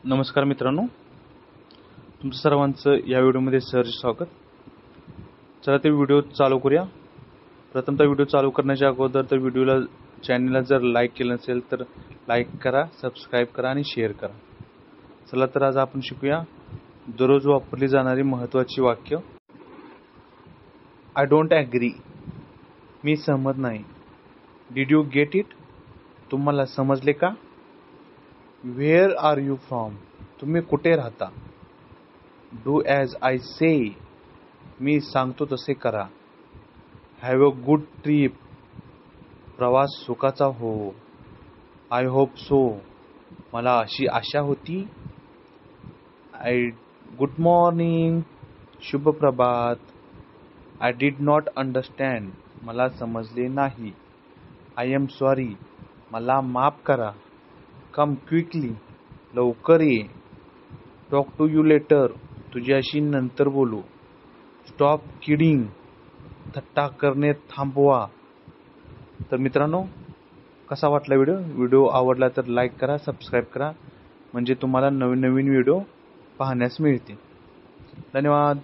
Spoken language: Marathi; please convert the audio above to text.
नमस्कार मित्रांनो, तुमचं सर्वांचं या व्हिडिओमध्ये सहर्ष स्वागत. चला ते व्हिडिओ चालू करूया. प्रथमतः व्हिडिओ चालू करण्याच्या अगोदर तर चॅनलला जर लाईक केलं नसेल तर लाईक करा, सबस्क्राईब करा आणि शेअर करा. चला तर आज आपण शिकूया दररोज वापरली जाणारी महत्त्वाची वाक्य. आय डोंट ॲग्री, मी सहमत नाही. डिड यू गेट इट, तुम्हाला समजले का? व्हेअर आर यू फ्रॉम, तुम्ही कुठे राहता? डू ॲज आय से, मी सांगतो तसे करा. हॅव अ गुड ट्रिप, प्रवास सुखाचा हो. आय होप सो, मला अशी आशा होती. गुड मॉर्निंग, शुभ प्रभात. आय डिड नॉट अंडरस्टँड, मला समजले नाही. आय एम सॉरी, मला माफ करा. कम क्विकली, लवकर ये. टॉक टू यू लेटर, तुझ्याशी नंतर बोलू. स्टॉप किडिंग, थट्टा करणे थांबवा. तर मित्रांनो, कसा वाटला व्हिडिओ आवडला तर लाईक करा, सबस्क्राईब करा, म्हणजे तुम्हाला नवीन नवीन व्हिडिओ पाहण्यास मिळतील. धन्यवाद.